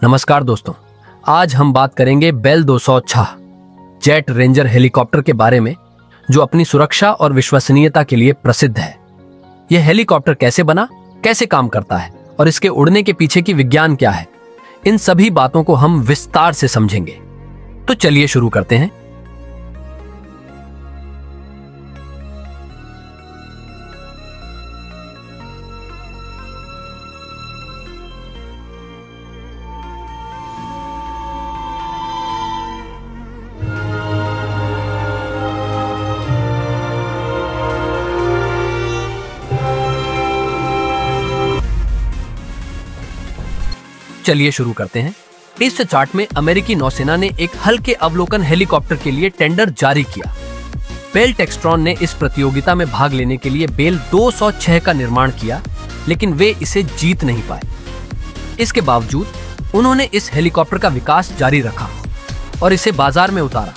नमस्कार दोस्तों, आज हम बात करेंगे बेल 206 जेट रेंजर हेलीकॉप्टर के बारे में, जो अपनी सुरक्षा और विश्वसनीयता के लिए प्रसिद्ध है। यह हेलीकॉप्टर कैसे बना, कैसे काम करता है और इसके उड़ने के पीछे की विज्ञान क्या है, इन सभी बातों को हम विस्तार से समझेंगे। तो चलिए शुरू करते हैं। चलिए शुरू करते हैं। इस चार्ट में अमेरिकी नौसेना ने एक हल्के अवलोकन हेलीकॉप्टर के लिए टेंडर जारी किया। बेल टेक्सट्रॉन ने इस प्रतियोगिता में भाग लेने के लिए बेल 206 का निर्माण किया, लेकिन वे इसे जीत नहीं पाए। इसके बावजूद उन्होंने इस हेलीकॉप्टर का विकास जारी रखा और इसे बाजार में उतारा।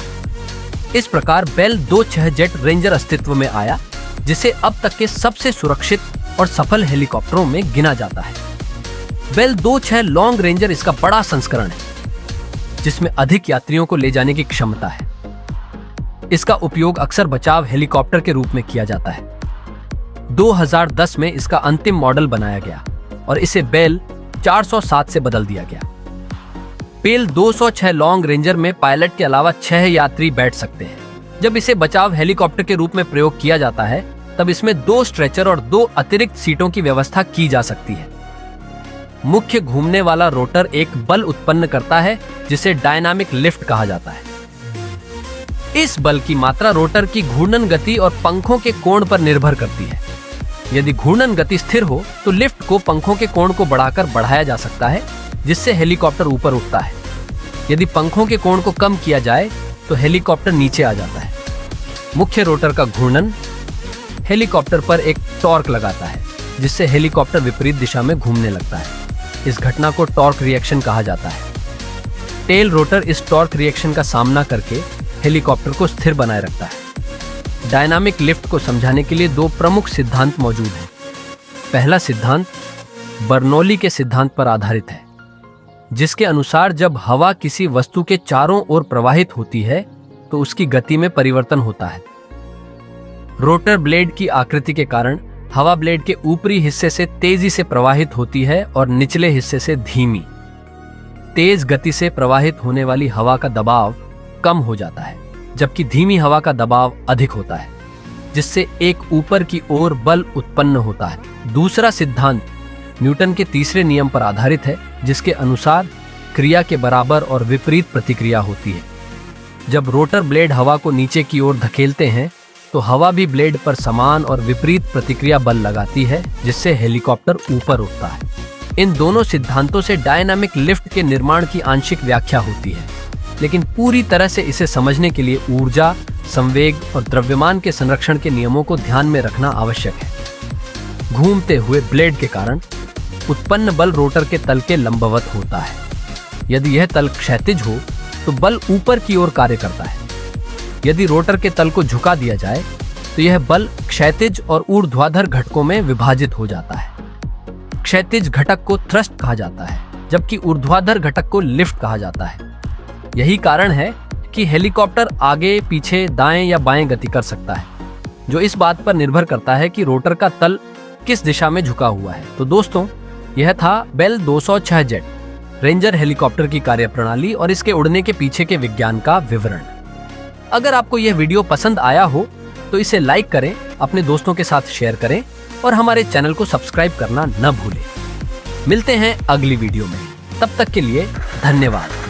इस प्रकार बेल 26 जेट रेंजर अस्तित्व में आया, जिसे अब तक के सबसे सुरक्षित और सफल हेलीकॉप्टरों में गिना जाता है। बेल 26 लॉन्ग रेंजर इसका बड़ा संस्करण है, जिसमें अधिक यात्रियों को ले जाने की क्षमता है। इसका उपयोग अक्सर बचाव हेलीकॉप्टर के रूप में किया जाता है। 2010 में इसका अंतिम मॉडल बनाया गया और इसे बेल 407 से बदल दिया गया। बेल 206 लॉन्ग रेंजर में पायलट के अलावा 6 यात्री बैठ सकते हैं। जब इसे बचाव हेलीकॉप्टर के रूप में प्रयोग किया जाता है, तब इसमें 2 स्ट्रेचर और 2 अतिरिक्त सीटों की व्यवस्था की जा सकती है। मुख्य घूमने वाला रोटर एक बल उत्पन्न करता है, जिसे डायनामिक लिफ्ट कहा जाता है। इस बल की मात्रा रोटर की घूर्णन गति और पंखों के कोण पर निर्भर करती है। यदि घूर्णन गति स्थिर हो तो लिफ्ट को पंखों के कोण को बढ़ाकर बढ़ाया जा सकता है, जिससे हेलीकॉप्टर ऊपर उठता है। यदि पंखों के कोण को कम किया जाए तो हेलीकॉप्टर नीचे आ जाता है। मुख्य रोटर का घूर्णन हेलीकॉप्टर पर एक टॉर्क लगाता है, जिससे हेलीकॉप्टर विपरीत दिशा में घूमने लगता है। इस घटना को टॉर्क रिएक्शन कहा जाता है। टेल रोटर इस टॉर्क रिएक्शन का सामना करके हेलीकॉप्टर को स्थिर बनाए रखता है। डायनामिक लिफ्ट को समझाने के लिए 2 प्रमुख सिद्धांत मौजूद हैं। पहला सिद्धांत बर्नौली के सिद्धांत पर आधारित है, जिसके अनुसार जब हवा किसी वस्तु के चारों ओर प्रवाहित होती है तो उसकी गति में परिवर्तन होता है। रोटर ब्लेड की आकृति के कारण हवा ब्लेड के ऊपरी हिस्से से तेजी से प्रवाहित होती है और निचले हिस्से से धीमी। तेज गति से प्रवाहित होने वाली हवा का दबाव कम हो जाता है, जबकि धीमी हवा का दबाव अधिक होता है, जिससे एक ऊपर की ओर बल उत्पन्न होता है। दूसरा सिद्धांत न्यूटन के तीसरे नियम पर आधारित है, जिसके अनुसार क्रिया के बराबर और विपरीत प्रतिक्रिया होती है। जब रोटर ब्लेड हवा को नीचे की ओर धकेलते हैं तो हवा भी ब्लेड पर समान और विपरीत प्रतिक्रिया बल लगाती है, जिससे हेलीकॉप्टर ऊपर उठता है। इन दोनों सिद्धांतों से डायनामिक लिफ्ट के निर्माण की आंशिक व्याख्या होती है, लेकिन पूरी तरह से इसे समझने के लिए ऊर्जा, संवेग और द्रव्यमान के संरक्षण के नियमों को ध्यान में रखना आवश्यक है। घूमते हुए ब्लेड के कारण उत्पन्न बल रोटर के तल के लंबवत होता है। यदि यह तल क्षैतिज हो तो बल ऊपर की ओर कार्य करता है। यदि रोटर के तल को झुका दिया जाए तो यह बल क्षैतिज और ऊर्ध्वाधर घटकों में विभाजित हो जाता है। क्षैतिज घटक को थ्रस्ट कहा जाता है, जबकि ऊर्ध्वाधर घटक को लिफ्ट कहा जाता है। यही कारण है कि हेलीकॉप्टर आगे, पीछे, दाएं या बाएं गति कर सकता है, जो इस बात पर निर्भर करता है कि रोटर का तल किस दिशा में झुका हुआ है। तो दोस्तों, यह था बेल 206 जेट रेंजर हेलीकॉप्टर की कार्यप्रणाली और इसके उड़ने के पीछे के विज्ञान का विवरण। अगर आपको यह वीडियो पसंद आया हो तो इसे लाइक करें, अपने दोस्तों के साथ शेयर करें और हमारे चैनल को सब्सक्राइब करना न भूलें। मिलते हैं अगली वीडियो में, तब तक के लिए धन्यवाद।